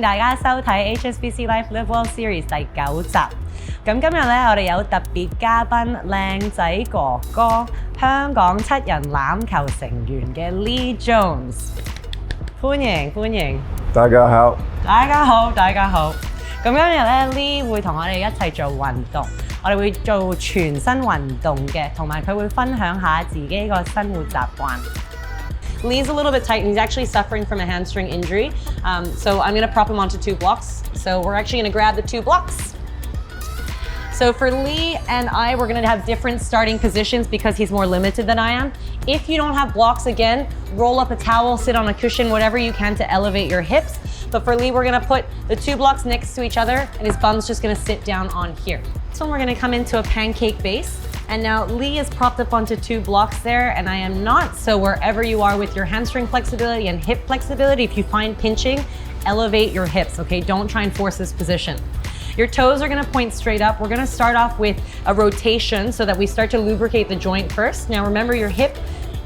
大家收睇 HSBC Live Well Series 第9集。咁今日咧，我哋有特別嘉賓，靚仔哥哥，香港7人欖球成員嘅李忠斯。歡迎。大家好。大家好。咁今日咧 ，Lee 會同我哋一齊做運動，我哋會做全身運動嘅，同埋佢會分享下自己個生活習慣。Lee's a little bit tight and he's actually suffering from a hamstring injury. So I'm going to prop him onto 2 blocks. So we're actually going to grab the 2 blocks. So for Lee and I, we're going to have different starting positions because he's more limited than I am. If you don't have blocks, again, roll up a towel, sit on a cushion, whatever you can to elevate your hips. But for Lee, we're going to put the 2 blocks next to each other and his bum's just going to sit down on here. So we're going to come into a pancake base. And now Lee is propped up onto 2 blocks there and I am not. So wherever you are with your hamstring flexibility and hip flexibility, if you find pinching, elevate your hips, okay? Don't try and force this position. Your toes are gonna point straight up. We're gonna start off with a rotation so that we start to lubricate the joint first. Now remember your hip,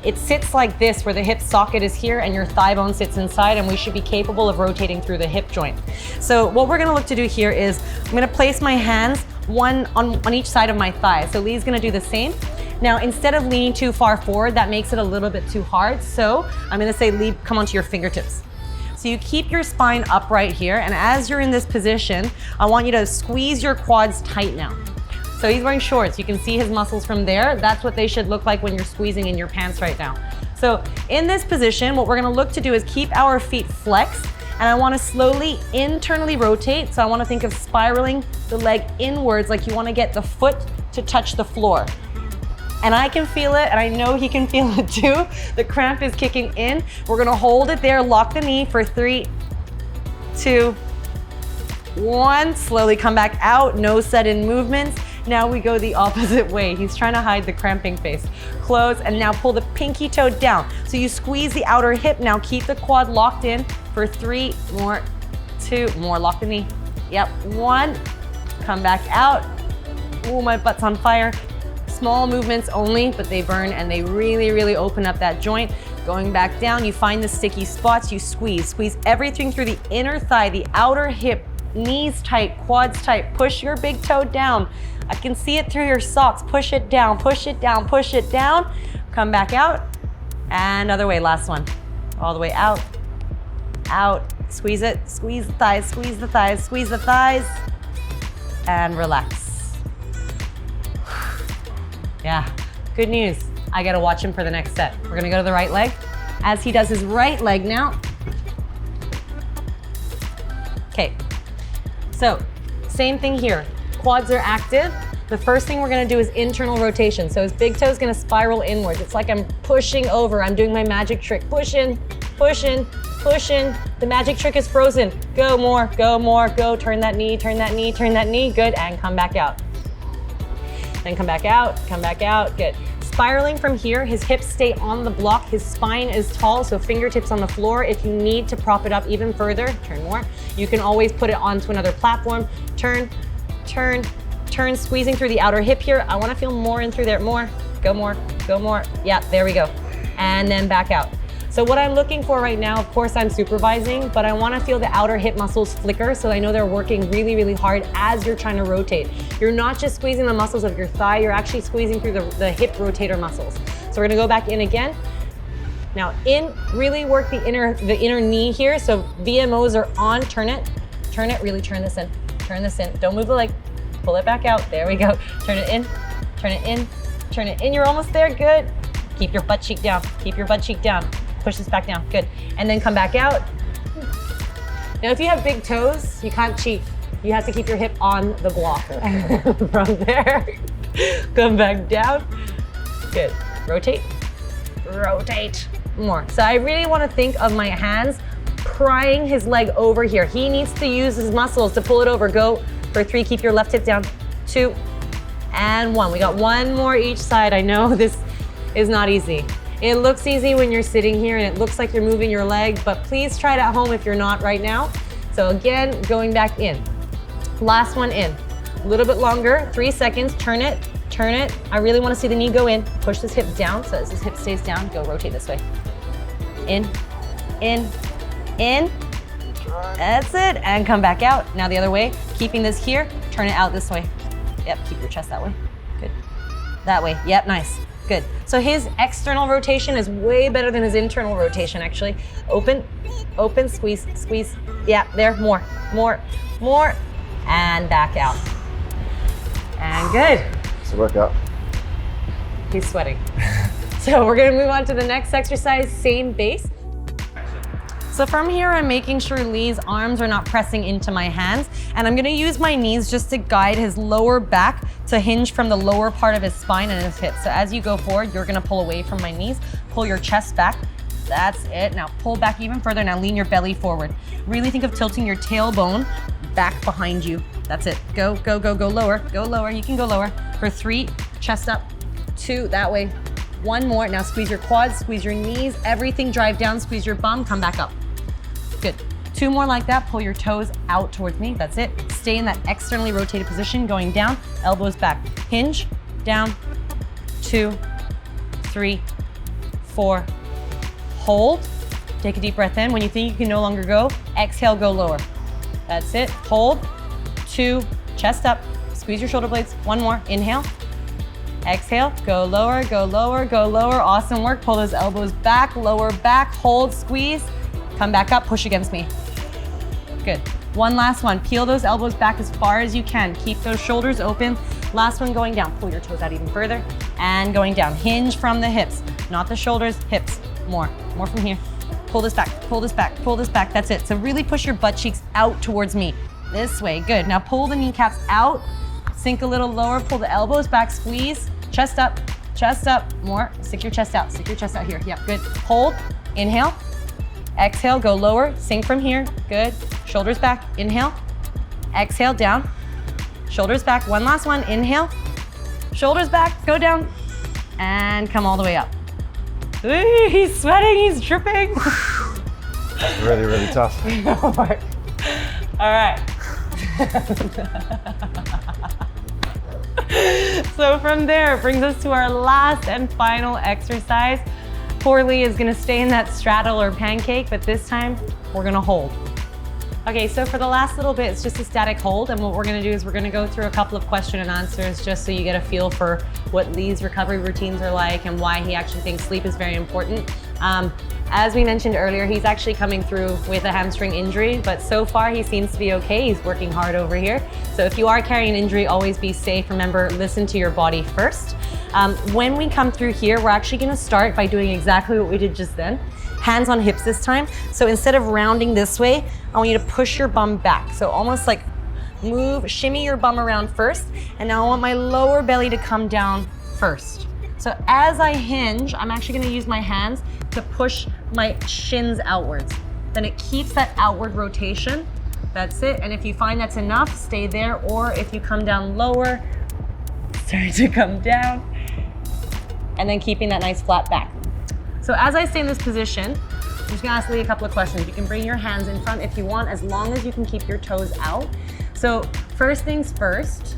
it sits like this where the hip socket is here and your thigh bone sits inside and we should be capable of rotating through the hip joint. So what we're gonna look to do here is I'm gonna place my hands one on each side of my thigh. So Lee's gonna do the same. Now, instead of leaning too far forward, that makes it a little bit too hard. So I'm gonna say, Lee, come onto your fingertips. So you keep your spine upright here. And as you're in this position, I want you to squeeze your quads tight now. So he's wearing shorts. You can see his muscles from there. That's what they should look like when you're squeezing in your pants right now. So in this position, what we're gonna look to do is keep our feet flexed. And I want to slowly internally rotate. So I want to think of spiraling the leg inwards, like you want to get the foot to touch the floor. And I can feel it, and I know he can feel it too. The cramp is kicking in. We're going to hold it there, lock the knee for 3, 2, 1. Slowly come back out, no sudden movements. Now we go the opposite way. He's trying to hide the cramping face. Close, and now pull the pinky toe down. So you squeeze the outer hip. Now keep the quad locked in for 3 more, 2 more. Lock the knee. Yep, 1. Come back out. Ooh, my butt's on fire. Small movements only, but they burn and they really, really open up that joint. Going back down, you find the sticky spots, you squeeze. Squeeze everything through the inner thigh, the outer hip, knees tight, quads tight. Push your big toe down. I can see it through your socks. Push it down, push it down, push it down. Come back out. And other way, last one. All the way out, out. Squeeze it, squeeze the thighs, squeeze the thighs, squeeze the thighs. And relax. Yeah, good news. I gotta watch him for the next set. We're gonna go to the right leg. As he does his right leg now. Okay, so same thing here. Quads are active. The first thing we're gonna do is internal rotation. So his big toe is gonna spiral inwards. It's like I'm pushing over. I'm doing my magic trick. Pushing, pushing, pushing. The magic trick is frozen. Go more, go. Turn that knee, turn that knee, turn that knee. Good, and come back out. Then come back out, good. Spiraling from here, his hips stay on the block. His spine is tall, so fingertips on the floor. If you need to prop it up even further, turn more. You can always put it onto another platform. Turn, turn, turn, squeezing through the outer hip here. I want to feel more in through there. More, go more, go more. Yeah, there we go. And then back out. So what I'm looking for right now, of course I'm supervising, but I want to feel the outer hip muscles flicker so I know they're working really, really hard as you're trying to rotate. You're not just squeezing the muscles of your thigh, you're actually squeezing through the hip rotator muscles. So we're going to go back in again. Now in, really work the inner knee here. So VMOs are on, turn it, really turn this in. Turn this in. Don't move the leg. Pull it back out. There we go. Turn it in. Turn it in. Turn it in. You're almost there. Good. Keep your butt cheek down. Keep your butt cheek down. Push this back down. Good. And then come back out. Now, if you have big toes, you can't cheat. You have to keep your hip on the block. From there, come back down. Good. Rotate. Rotate. More. So I really want to think of my hands prying his leg over here. He needs to use his muscles to pull it over. Go for 3. Keep your left hip down. 2 and 1. We got 1 more each side. I know this is not easy. It looks easy when you're sitting here and it looks like you're moving your leg, but please try it at home if you're not right now. So again, going back in. Last one in. A little bit longer, 3 seconds. Turn it, turn it. I really want to see the knee go in. Push this hip down so as this hip stays down. Go rotate this way. In, in, in. That's it, and come back out. Now the other way, keeping this here, turn it out this way. Yep, keep your chest that way. Good. That way, yep, nice, good. So his external rotation is way better than his internal rotation, actually. Open, open, squeeze, squeeze. Yeah, there, more, and back out. And good. It's a workout. He's sweating. So we're gonna move on to the next exercise, same base. So from here, I'm making sure Lee's arms are not pressing into my hands, and I'm gonna use my knees just to guide his lower back to hinge from the lower part of his spine and his hips. So as you go forward, you're gonna pull away from my knees, pull your chest back. That's it. Now pull back even further. Now lean your belly forward. Really think of tilting your tailbone back behind you. That's it. Go, go, go, go lower. Go lower. You can go lower. For 3, chest up. 2, that way. 1 more. Now squeeze your quads, squeeze your knees, everything drive down, squeeze your bum, come back up. Good. 2 more like that. Pull your toes out towards me. That's it. Stay in that externally rotated position, going down, elbows back. Hinge, down, 2, 3, 4. Hold. Take a deep breath in. When you think you can no longer go, exhale, go lower. That's it. Hold. 2, chest up. Squeeze your shoulder blades. 1 more. Inhale. Exhale. Go lower, go lower, go lower. Awesome work. Pull those elbows back, lower back. Hold, squeeze. Come back up, push against me. Good. 1 last one. Peel those elbows back as far as you can. Keep those shoulders open. Last one going down. Pull your toes out even further. And going down. Hinge from the hips. Not the shoulders, hips. More from here. Pull this back, pull this back, pull this back. That's it. So really push your butt cheeks out towards me. This way, good. Now pull the kneecaps out. Sink a little lower, pull the elbows back, squeeze. Chest up, more. Stick your chest out here. Yep, good. Hold, inhale. Exhale, go lower, sink from here, good. Shoulders back, inhale. Exhale, down. Shoulders back, 1 last one, inhale. Shoulders back, go down. And come all the way up. Ooh, he's sweating, he's dripping. That's really, really tough. All right. So from there, it brings us to our last and final exercise. Poor Lee is gonna stay in that straddle or pancake, but this time we're gonna hold. Okay, so for the last little bit, it's just a static hold, and what we're gonna do is we're gonna go through a couple of question and answers just so you get a feel for what Lee's recovery routines are like and why he actually thinks sleep is very important. As we mentioned earlier, he's actually coming through with a hamstring injury, but so far he seems to be okay. He's working hard over here. So if you are carrying an injury, always be safe. Remember, listen to your body first. When we come through here, we're actually gonna start by doing exactly what we did just then. Hands on hips this time. So instead of rounding this way, I want you to push your bum back. So almost like shimmy your bum around first. And now I want my lower belly to come down first. So as I hinge, I'm actually gonna use my hands to push my shins outwards. Then it keeps that outward rotation. That's it. And if you find that's enough, stay there. Or if you come down lower, start to come down. And then keeping that nice flat back. So as I stay in this position, I'm just gonna ask Lee a couple of questions. You can bring your hands in front if you want, as long as you can keep your toes out. So first things first,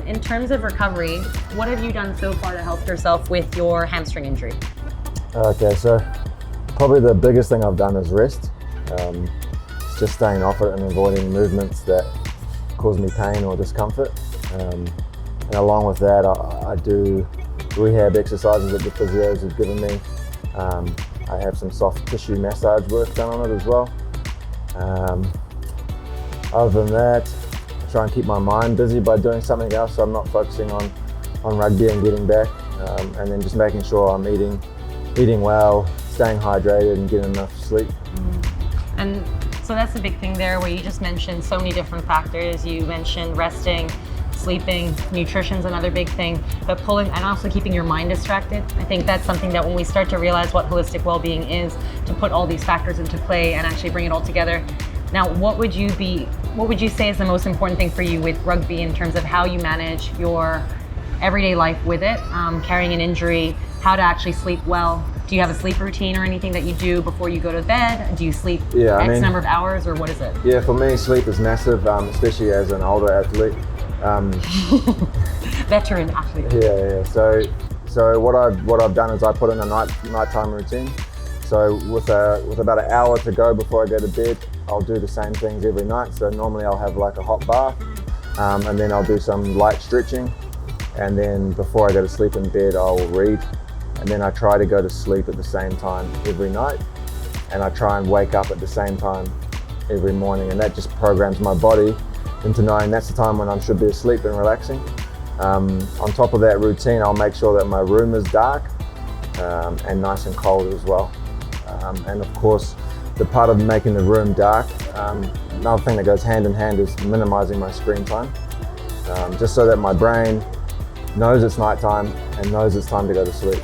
in terms of recovery, what have you done so far to help yourself with your hamstring injury? Okay, so probably the biggest thing I've done is rest. It's just staying off it and avoiding movements that cause me pain or discomfort. And along with that, I do rehab exercises that the physios have given me. I have some soft tissue massage work done on it as well. Other than that, I try and keep my mind busy by doing something else, so I'm not focusing on rugby and getting back, and then just making sure I'm eating well, staying hydrated and getting enough sleep. And so that's the big thing there, where you just mentioned so many different factors. You mentioned resting, sleeping, nutrition's another big thing, but pulling and also keeping your mind distracted. I think that's something that when we start to realize what holistic well-being is, to put all these factors into play and actually bring it all together. Now, what would you say is the most important thing for you with rugby in terms of how you manage your everyday life with it, carrying an injury, how to actually sleep well? Do you have a sleep routine or anything that you do before you go to bed? Do you sleep X number of hours, or what is it? Yeah, for me, sleep is massive, especially as an older athlete. Veteran athlete. Yeah. So what I've done is I put in a nighttime routine. So with about an hour to go before I go to bed, I'll do the same things every night. So normally I'll have like a hot bath, and then I'll do some light stretching. And then before I go to sleep in bed, I'll read. And then I try to go to sleep at the same time every night. And I try and wake up at the same time every morning. And that just programs my body into knowing that's the time when I should be asleep and relaxing. On top of that routine, I'll make sure that my room is dark and nice and cold as well. And of course, the part of making the room dark, another thing that goes hand in hand is minimizing my screen time, just so that my brain knows it's nighttime and knows it's time to go to sleep.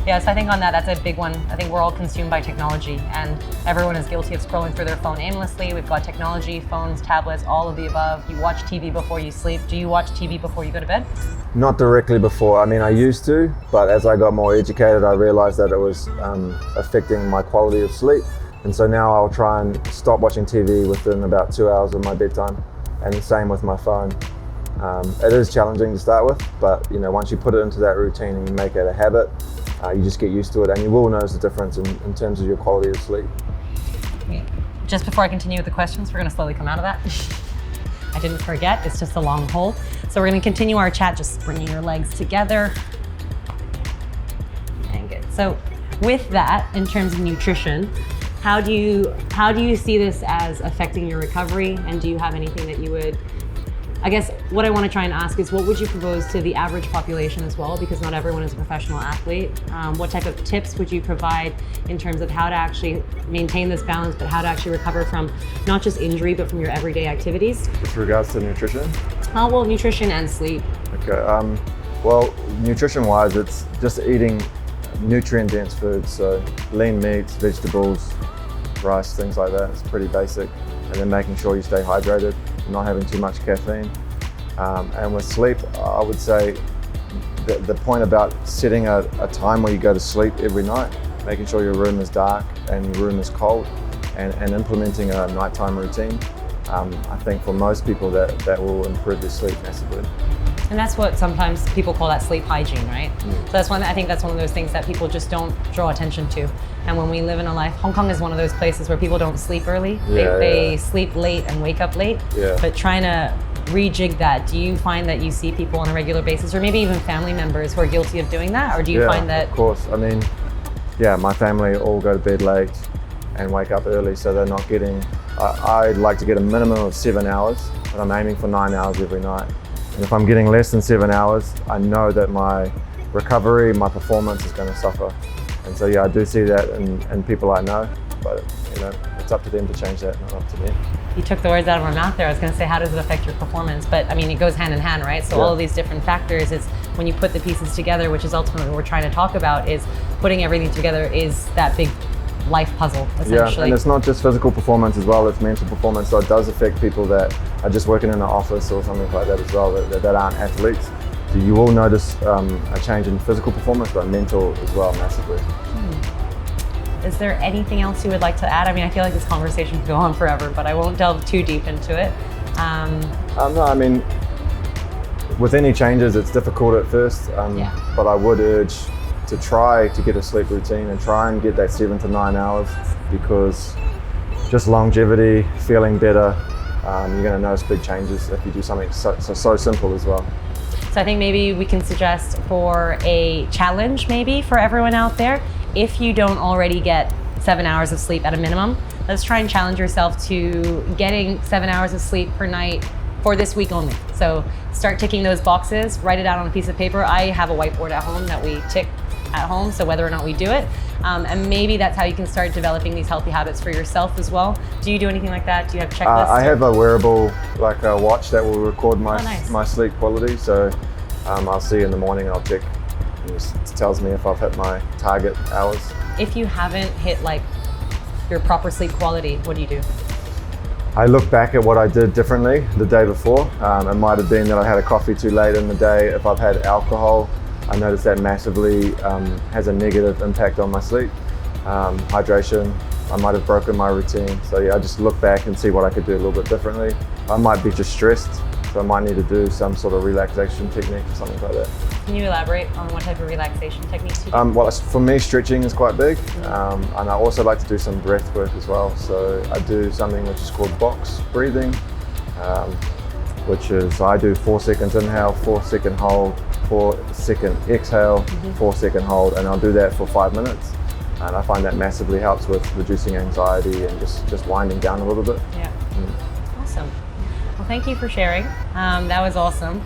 Yes, I think on that, that's a big one. I think we're all consumed by technology and everyone is guilty of scrolling through their phone aimlessly. We've got technology, phones, tablets, all of the above. You watch TV before you sleep. Do you watch TV before you go to bed? Not directly before. I mean, I used to, but as I got more educated, I realized that it was affecting my quality of sleep. And so now I'll try and stop watching TV within about 2 hours of my bedtime. And the same with my phone. It is challenging to start with, but you know, once you put it into that routine and you make it a habit, you just get used to it and you will notice the difference in terms of your quality of sleep. Just before I continue with the questions, we're going to slowly come out of that. I didn't forget, it's just a long hold. So we're going to continue our chat, just bringing your legs together. And good. So with that, in terms of nutrition, how do you see this as affecting your recovery? And do you have anything that you would, I guess what I want to try and ask is what would you propose to the average population as well, because not everyone is a professional athlete. What type of tips would you provide in terms of how to actually maintain this balance, but how to actually recover from not just injury, but from your everyday activities? With regards to nutrition? Well, nutrition and sleep. Okay, well, nutrition-wise, it's just eating nutrient-dense foods, so lean meats, vegetables, rice, things like that. It's pretty basic. And then making sure you stay hydrated, not having too much caffeine. And with sleep, I would say the point about setting a time where you go to sleep every night, making sure your room is dark and your room is cold, and implementing a nighttime routine, I think for most people that will improve their sleep massively. And that's what sometimes people call that sleep hygiene, right? So that's I think that's one of those things that people just don't draw attention to. And when we live in a life, Hong Kong is one of those places where people don't sleep early. They sleep late and wake up late. But trying to rejig that, do you find that you see people on a regular basis, or maybe even family members who are guilty of doing that? Or do you find that? Of course. I mean, my family all go to bed late and wake up early, so they're not getting, I'd like to get a minimum of 7 hours, but I'm aiming for 9 hours every night. And if I'm getting less than 7 hours, I know that my recovery, my performance is going to suffer. And so I do see that in people I know, but you know, it's up to them to change that, not up to me. You took the words out of my mouth there. I was going to say, how does it affect your performance? But I mean, it goes hand in hand, right? So all of these different factors, it's when you put the pieces together, which is ultimately what we're trying to talk about, is putting everything together is that big life puzzle, essentially. Yeah, and it's not just physical performance as well, it's mental performance. So it does affect people that are just working in an office or something like that as well, that aren't athletes. So you will notice a change in physical performance, but mental as well, massively. Is there anything else you would like to add? I mean, I feel like this conversation could go on forever, but I won't delve too deep into it. No, I mean, with any changes, it's difficult at first, but I would urge to try to get a sleep routine and try and get that 7 to 9 hours, because just longevity, feeling better, you're going to notice big changes if you do something so simple as well. So I think maybe we can suggest for a challenge maybe for everyone out there, if you don't already get 7 hours of sleep at a minimum, let's try and challenge yourself to getting 7 hours of sleep per night for this week only. So start ticking those boxes, write it out on a piece of paper. I have a whiteboard at home that we tick at home, so whether or not we do it. And maybe that's how you can start developing these healthy habits for yourself as well. Do you do anything like that? Do you have checklists? I have a wearable, like a watch that will record my sleep quality. So I'll see in the morning, I'll check. It tells me if I've hit my target hours. If you haven't hit like your proper sleep quality, what do you do? I look back at what I did differently the day before. It might have been that I had a coffee too late in the day. If I've had alcohol, I notice that massively has a negative impact on my sleep. Hydration, I might have broken my routine. So I just look back and see what I could do a little bit differently. I might be just stressed, so I might need to do some sort of relaxation technique or something like that. Can you elaborate on what type of relaxation techniques you do? Well, for me, stretching is quite big, and I also like to do some breath work as well. So I do something which is called box breathing, which is I do 4 seconds inhale, 4 second hold, 4 second exhale, 4 second hold, and I'll do that for 5 minutes. And I find that massively helps with reducing anxiety and just winding down a little bit. Yeah. Awesome. Well, thank you for sharing. That was awesome.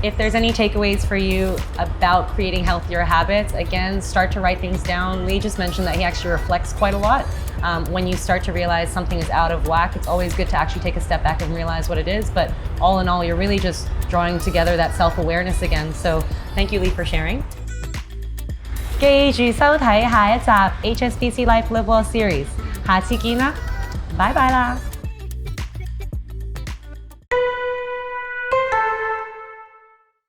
If there's any takeaways for you about creating healthier habits, again, start to write things down. Lee just mentioned that he actually reflects quite a lot. When you start to realize something is out of whack, it's always good to actually take a step back and realize what it is. But all in all, you're really just drawing together that self-awareness again. So thank you, Lee, for sharing. 記住收睇下一集 HSBC Live Live Well Series，下次見啦，拜拜啦！